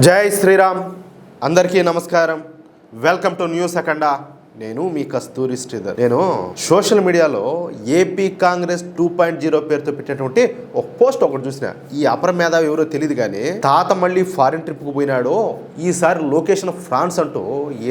జై శ్రీరామ్. అందరికీ నమస్కారం. వెల్కమ్ టు న్యూస్ అఖండ. నేను మీ కస్తూరి శ్రీధర్. నేను సోషల్ మీడియాలో ఏపీ కాంగ్రెస్ 2.0 పేరుతో పెట్టినటువంటి ఒక పోస్ట్ ఒకటి చూసిన. ఈ అపర మేధావి ఎవరో తెలియదు కానీ తాత మళ్ళీ ఫారిన్ ట్రిప్కు పోయినాడు, ఈసారి లొకేషన్ ఫ్రాన్స్ అంటూ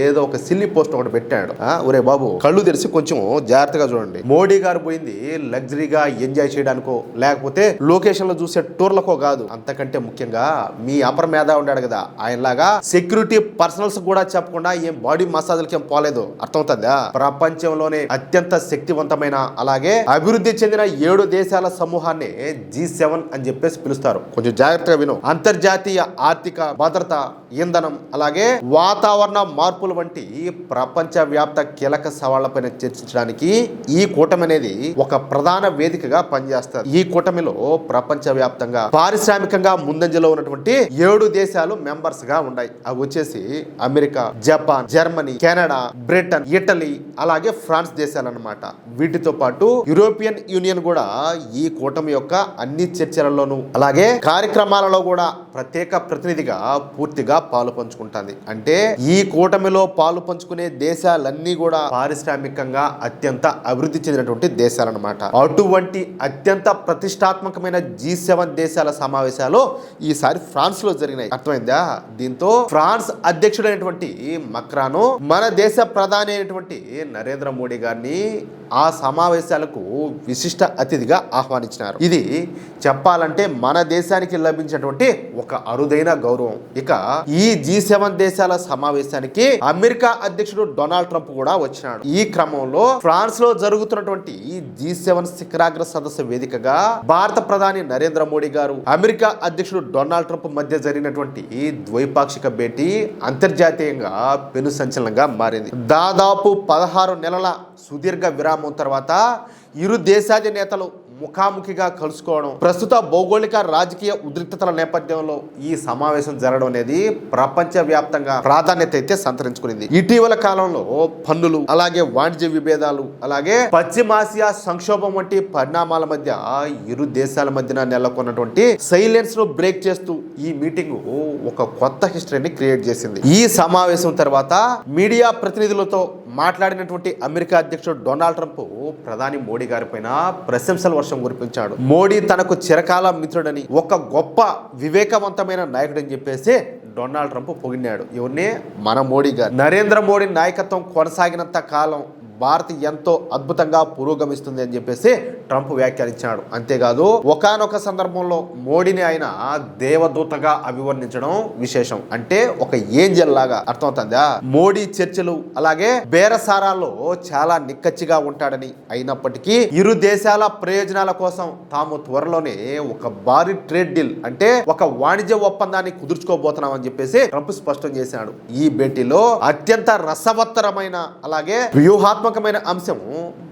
ఏదో ఒక సిల్లీ పోస్ట్ ఒకటి పెట్టాడు. ఒరే బాబు, కళ్ళు తెరిచి కొంచెం జాగ్రత్తగా చూడండి. మోడీ గారు పోయింది లగ్జరీగా ఎంజాయ్ చేయడానికో లేకపోతే లొకేషన్ లో చూసే టూర్లకో కాదు. అంతకంటే ముఖ్యంగా మీ అపర మేధావి ఉన్నాడు కదా, ఆయనలాగా సెక్యూరిటీ పర్సనల్స్ కూడా చెప్పకుండా ఏం బాడీ మసాజ్లకి ఏం పోలేదు. అర్థమవుతుందా? ప్రపంచంలోనే అత్యంత శక్తివంతమైన అలాగే అభివృద్ధి చెందిన 7 దేశాల సమూహాన్ని G7 అని చెప్పేసి పిలుస్తారు. కొంచెం జాగ్రత్తగా విను. అంతర్జాతీయ ఆర్థిక భద్రత, ఇంధనం అలాగే వాతావరణ మార్పులు వంటి ప్రపంచ వ్యాప్త కీలక సవాళ్లపైన చర్చించడానికి ఈ కూటమి అనేది ఒక ప్రధాన వేదికగా పనిచేస్తారు. ఈ కూటమిలో ప్రపంచ వ్యాప్తంగా పారిశ్రామికంగా ముందంజలో ఉన్నటువంటి 7 దేశాలు మెంబర్స్ గా ఉన్నాయి. అవి వచ్చేసి America, Japan, Germany, Canada, Britain, Italy అలాగే ఫ్రాన్స్ దేశాలన్నమాట. వీటితో పాటు యూరోపియన్ యూనియన్ కూడా ఈ కూటమి యొక్క అన్ని చర్చలలోనూ అలాగే కార్యక్రమాలలో కూడా ప్రత్యేక ప్రతినిధిగా పూర్తిగా పాలు పంచుకుంటుంది. అంటే ఈ కూటమిలో పాలు పంచుకునే దేశాలన్నీ కూడా పారిశ్రామికంగా అత్యంత అభివృద్ధి చెందినటువంటి దేశాలన్నమాట. అటువంటి అత్యంత ప్రతిష్టాత్మకమైన G7 దేశాల సమావేశాలు ఈసారి ఫ్రాన్స్ లో జరిగినాయి. అర్థమైందా? దీంతో ఫ్రాన్స్ అధ్యక్షుడైనటువంటి మక్రాను మన దేశ ప్రధాని అయినటువంటి నరేంద్ర మోడీ గారిని ఆ సమావేశాలకు విశిష్ట అతిథిగా ఆహ్వానించినారు. ఇది చెప్పాలంటే మన దేశానికి లభించినటువంటి ఒక అరుదైన గౌరవం. ఇక ఈ G7 దేశాల సమావేశానికి అమెరికా అధ్యక్షుడు డొనాల్డ్ ట్రంప్ కూడా వచ్చినాడు. ఈ క్రమంలో ఫ్రాన్స్ లో జరుగుతున్నటువంటి G7 శిఖరాగ్ర సదస్సు వేదికగా భారత ప్రధాని నరేంద్ర మోడీ గారు అమెరికా అధ్యక్షుడు డొనాల్డ్ ట్రంప్ మధ్య జరిగినటువంటి ద్వైపాక్షిక భేటీ అంతర్జాతీయంగా పెను సంచలనంగా మారింది. దాదాపు 16 నెలల సుదీర్ఘ విరామం తర్వాత ఇరు దేశాధినేతలు ముఖాముఖిగా కలుసుకోవడం, ప్రస్తుత భౌగోళిక రాజకీయ ఉద్రిక్తతల నేపథ్యంలో ఈ సమావేశం జరగడం అనేది ప్రపంచ వ్యాప్తంగా ప్రాధాన్యత అయితే సంతరించుకునింది. ఇటీవల కాలంలో పన్నులు అలాగే వాణిజ్య విభేదాలు అలాగే పశ్చిమాసియా సంక్షోభం వంటి పరిణామాల మధ్య ఇరు దేశాల మధ్యన నెలకొన్నటువంటి సైలెన్స్ ను బ్రేక్ చేస్తూ ఈ మీటింగ్ ఒక కొత్త హిస్టరీని క్రియేట్ చేసింది. ఈ సమావేశం తర్వాత మీడియా ప్రతినిధులతో మాట్లాడినటువంటి అమెరికా అధ్యక్షుడు డొనాల్డ్ ట్రంప్ ప్రధాని మోడీ గారి పైన ప్రశంసల వర్షం కురిపించాడు. మోడీ తనకు చిరకాల మిత్రుడని, ఒక గొప్ప వివేకవంతమైన నాయకుడని చెప్పేసి డొనాల్డ్ ట్రంప్ పొగిడాడు. ఎవరిని? మన మోడీ గారు. నరేంద్ర మోడీ నాయకత్వం కొనసాగినంత కాలం భారత్ ఎంతో అద్భుతంగా పురోగమిస్తుంది అని చెప్పేసి ట్రంప్ వ్యాఖ్యానించాడు. అంతేకాదు ఒకానొక సందర్భంలో మోడీని ఆయన దేవదూతగా అభివర్ణించడం విశేషం. అంటే ఒక ఏంజల్ లాగా. అర్థమవుతుందా? మోడీ చర్చలు అలాగే బేరసారాల్లో చాలా నిక్కచ్చిగా ఉంటాడని, అయినప్పటికీ ఇరు దేశాల ప్రయోజనాల కోసం తాము త్వరలోనే ఒక భారీ ట్రేడ్ డీల్ అంటే ఒక వాణిజ్య ఒప్పందాన్ని కుదుర్చుకోబోతున్నామని చెప్పేసి ట్రంప్ స్పష్టం చేశాడు. ఈ భేటీలో అత్యంత రసవత్తరమైన అలాగే వ్యూహాత్మక అంశం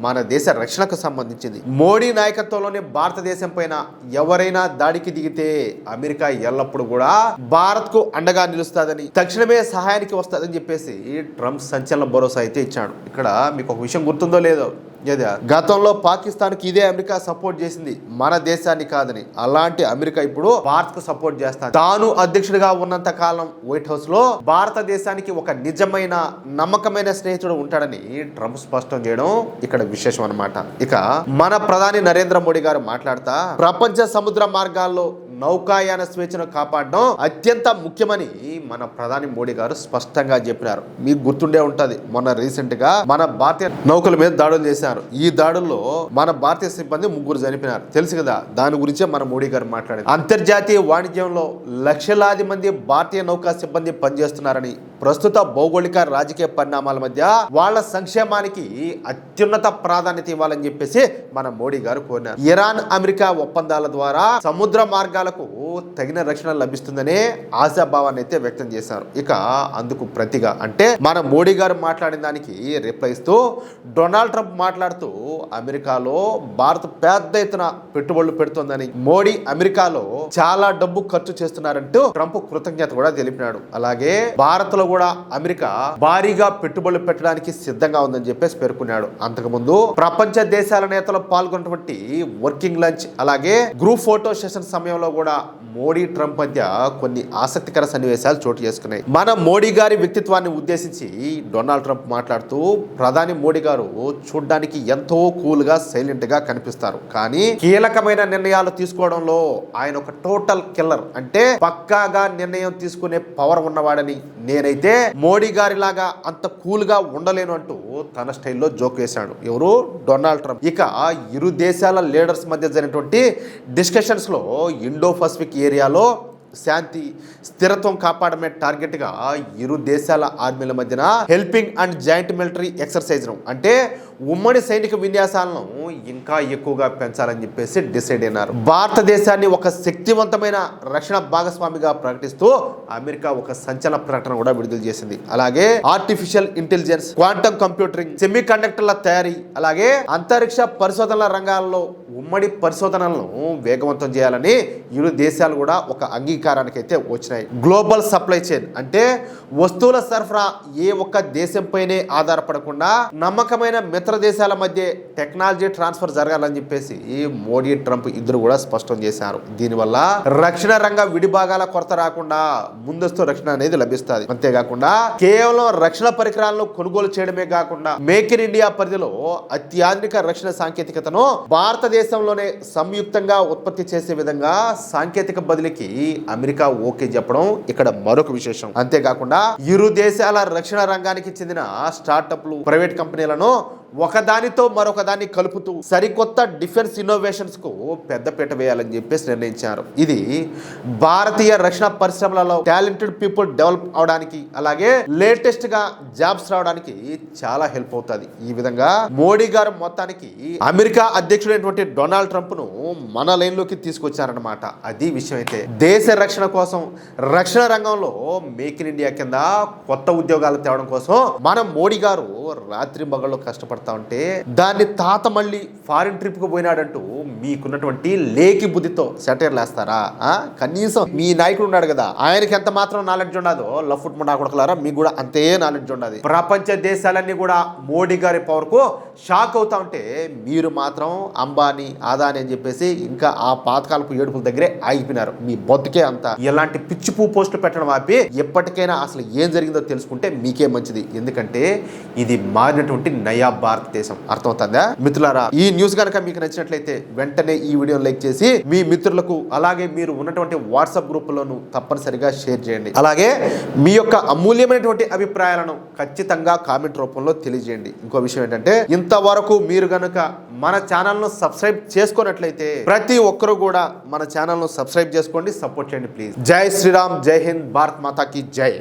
మన దేశ రక్షణకు సంబంధించింది. మోడీ నాయకత్వంలోని భారతదేశం పైన ఎవరైనా దాడికి దిగితే అమెరికా ఎల్లప్పుడూ కూడా భారత్ కు అండగా నిలుస్తాదని, తక్షణమే సహాయానికి వస్తుందని చెప్పేసి ట్రంప్ సంచలన భరోసా అయితే ఇచ్చాడు. ఇక్కడ మీకు ఒక విషయం గుర్తుందో లేదో, గతంలో పాకిస్తాన్ కి ఇదే అమెరికా సపోర్ట్ చేసింది, మన దేశాన్ని కాదని. అలాంటి అమెరికా ఇప్పుడు భారత్ కు సపోర్ట్ చేస్తాను. తాను అధ్యక్షుడిగా ఉన్నంత కాలం వైట్ హౌస్ లో భారతదేశానికి ఒక నిజమైన నమ్మకమైన స్నేహితుడు ఉంటాడని ట్రంప్ స్పష్టం చేయడం ఇక్కడ విశేషం అన్నమాట. ఇక మన ప్రధాని నరేంద్ర మోడీ గారు మాట్లాడుతా ప్రపంచ సముద్ర మార్గాల్లో నౌకాయాన స్వేచ్ఛను కాపాడడం అత్యంత ముఖ్యమని మన ప్రధాని మోడీ గారు స్పష్టంగా చెప్పినారు. మీకు గుర్తుండే ఉంటది, మొన్న రీసెంట్ గా మన భారతీయ నౌకల మీద దాడులు చేశారు. ఈ దాడుల్లో మన భారతీయ సిబ్బంది 3 చనిపోయినారు. తెలుసు కదా, దాని గురించే మన మోడీ గారు మాట్లాడారు. అంతర్జాతీయ వాణిజ్యంలో లక్షలాది మంది భారతీయ నౌకా సిబ్బంది పనిచేస్తున్నారని, ప్రస్తుత భౌగోళిక రాజకీయ పరిణామాల మధ్య వాళ్ళ సంక్షేమానికి అత్యున్నత ప్రాధాన్యత ఇవ్వాలని చెప్పేసి మన మోడీ గారు కోరినారు. ఇరాన్ అమెరికా ఒప్పందాల ద్వారా సముద్ర మార్గాలకు తగిన రక్షణ లభిస్తుందనే ఆశాభావాన్ని అయితే వ్యక్తం చేశారు. ఇక అందుకు ప్రతిగా అంటే మన మోడీ గారు మాట్లాడిన దానికి రిప్లై ఇస్తూ డొనాల్డ్ ట్రంప్ మాట్లాడుతూ అమెరికాలో భారత్ పెద్ద ఎత్తున పెట్టుబడులు పెడుతోందని, మోడీ అమెరికాలో చాలా డబ్బు ఖర్చు చేస్తున్నారంటూ ట్రంప్ కృతజ్ఞత కూడా తెలిపినాడు. అలాగే భారత్ లో కూడా అమెరికా భారీగా పెట్టుబడులు పెట్టడానికి సిద్ధంగా ఉందని చెప్పేసి పేర్కొన్నాడు. అంతకుముందు ప్రపంచ దేశాల నేతలు పాల్గొన్నటువంటి వర్కింగ్ లంచ్ అలాగే గ్రూప్ ఫోటో సెషన్ సమయంలో కూడా మోడీ ట్రంప్ మధ్య కొన్ని ఆసక్తికర సన్నివేశాలు చోటు చేసుకున్నాయి. మన మోడీ గారి వ్యక్తిత్వాన్ని ఉద్దేశించి డొనాల్డ్ ట్రంప్ మాట్లాడుతూ, ప్రధాని మోడీ గారు చూడ్డానికి ఎంతో కూల్ గా సైలెంట్ గా కనిపిస్తారు, కానీ కీలకమైన నిర్ణయాలు తీసుకోవడంలో ఆయన ఒక టోటల్ కిల్లర్, అంటే పక్కాగా నిర్ణయం తీసుకునే పవర్ ఉన్నవాడని, నేనైతే మోడీ గారి లాగా అంత కూల్ గా ఉండలేను అంటూ తన స్టైల్లో జోక్ వేశాడు. ఎవరు? Donald Trump. ఇక ఇరు దేశాల లీడర్స్ మధ్య జరిగినటువంటి డిస్కషన్స్ లో ఇండో పసిఫిక్ ఏరియాలో శాంతి స్థిరత్వం కాపాడమే టార్గెట్ గా ఇరు దేశాల ఆర్మీల మధ్యన helping and joint military exercise అంటే ఉమ్మడి సైనిక విన్యాసాలను ఇంకా ఎక్కువగా పెంచాలని చెప్పేసి డిసైడ్ అయినారు. భారతదేశాన్ని ఒక శక్తివంతమైన రక్షణ భాగస్వామిగా ప్రకటిస్తూ అమెరికా ఒక సంచలన ప్రకటన కూడా విడుదల చేసింది. అలాగే artificial intelligence, quantum computering, semi కండక్టర్ల తయారీ, అలాగే అంతరిక్ష పరిశోధనల రంగాల్లో ఉమ్మడి పరిశోధనలను వేగవంతం చేయాలని ఇరు దేశాలు కూడా ఒక అంగీకారానికి అయితే వచ్చినాయి. గ్లోబల్ సప్లై చైన్ అంటే వస్తువుల సరఫరా ఏ ఒక్క దేశంపైనే ఆధారపడకుండా నమ్మకమైన మిత్ర దేశాల మధ్య టెక్నాలజీ ట్రాన్స్ఫర్ జరగాలని చెప్పేసి మోడీ ట్రంప్ ఇద్దరు కూడా స్పష్టం చేశారు. దీనివల్ల రక్షణ రంగ విడిభాగాల కొరత రాకుండా ముందస్తు రక్షణ అనేది లభిస్తుంది. అంతేకాకుండా కేవలం రక్షణ పరికరాలను కొనుగోలు చేయడమే కాకుండా మేక్ ఇన్ ఇండియా పరిధిలో అత్యాధునిక రక్షణ సాంకేతికతను భారతదేశంలోనే సంయుక్తంగా ఉత్పత్తి చేసే విధంగా సాంకేతిక బదిలీకి అమెరికా ఓకే చెప్పడం ఇక్కడ మరొక విశేషం. అంతేకాకుండా ఇరు దేశాల రక్షణ రంగానికి చెందిన స్టార్టప్లు, ప్రైవేట్ కంపెనీలను ఒకదానితో మరొక దాన్ని కలుపుతూ సరికొత్త డిఫెన్స్ ఇన్నోవేషన్స్ కు పెద్దపీట వేయాలని చెప్పేసి నిర్ణయించారు. ఇది భారతీయ రక్షణ పరిశ్రమలలో టాలెంటెడ్ పీపుల్ డెవలప్ అవడానికి, అలాగే లేటెస్ట్ గా జాబ్స్ రావడానికి చాలా హెల్ప్ అవుతుంది. ఈ విధంగా మోడీ గారు మొత్తానికి అమెరికా అధ్యక్షుడైనటువంటి డొనాల్డ్ ట్రంప్ ను మన లైన్ లోకి తీసుకొచ్చారనమాట. అది విషయం. అయితే దేశ రక్షణ కోసం రక్షణ రంగంలో మేక్ ఇన్ ఇండియా కింద కొత్త ఉద్యోగాలు తేవడం కోసం మన మోడీ గారు రాత్రి మగళ్ళు కష్టపడతారు. ఉంటే దాన్ని తాత మళ్ళీ ఫారిన్ ట్రిప్ కు పోయినాడంటూ మీకున్నటువంటి లేకి బుద్ధితో సెటైర్లు వేస్తారా? కనీసం మీ నాయకుడు ఉన్నాడు కదా, ఆయనకి ఎంత మాత్రం నాలెడ్జ్ ఉండదో లఫ్ట్ ముండా కొడకలారా, మీకు కూడా అంతే నాలెడ్జ్ ఉండదు. ప్రపంచ దేశాలన్నీ కూడా మోడీ గారి పవర్ కు షాక్ అవుతా ఉంటే మీరు మాత్రం అంబానీ, అదాని అని చెప్పేసి ఇంకా ఆ పాతకాలపు ఏడుపుల దగ్గరే ఆగిపోయినారు. మీ బతుకే అంతా. ఇలాంటి పిచ్చి పూ పోస్టులు పెట్టడం ఆపి ఎప్పటికైనా అసలు ఏం జరిగిందో తెలుసుకుంటే మీకే మంచిది. ఎందుకంటే ఇది మారినటువంటి నయా భారతదేశం. అర్థమవుతుందా మిత్రులారా? ఈ న్యూస్ కనుక మీకు నచ్చినట్లయితే వెంటనే ఈ వీడియోని లైక్ చేసి మీ మిత్రులకు, అలాగే మీరు ఉన్నటువంటి వాట్సాప్ గ్రూపులను తప్పనిసరిగా షేర్ చేయండి. అలాగే మీ యొక్క అమూల్యమైనటువంటి అభిప్రాయాలను ఖచ్చితంగా కామెంట్ రూపంలో తెలియజేయండి. ఇంకో విషయం ఏంటంటే, ఇంతవరకు మీరు గనుక మన ఛానల్ను సబ్స్క్రైబ్ చేసుకున్నట్లయితే ప్రతి ఒక్కరూ కూడా మన ఛానల్ను సబ్స్క్రైబ్ చేసుకోండి, సపోర్ట్ చేయండి ప్లీజ్. జై శ్రీరామ్, జై హింద్, భారత్ మాతాకి జై.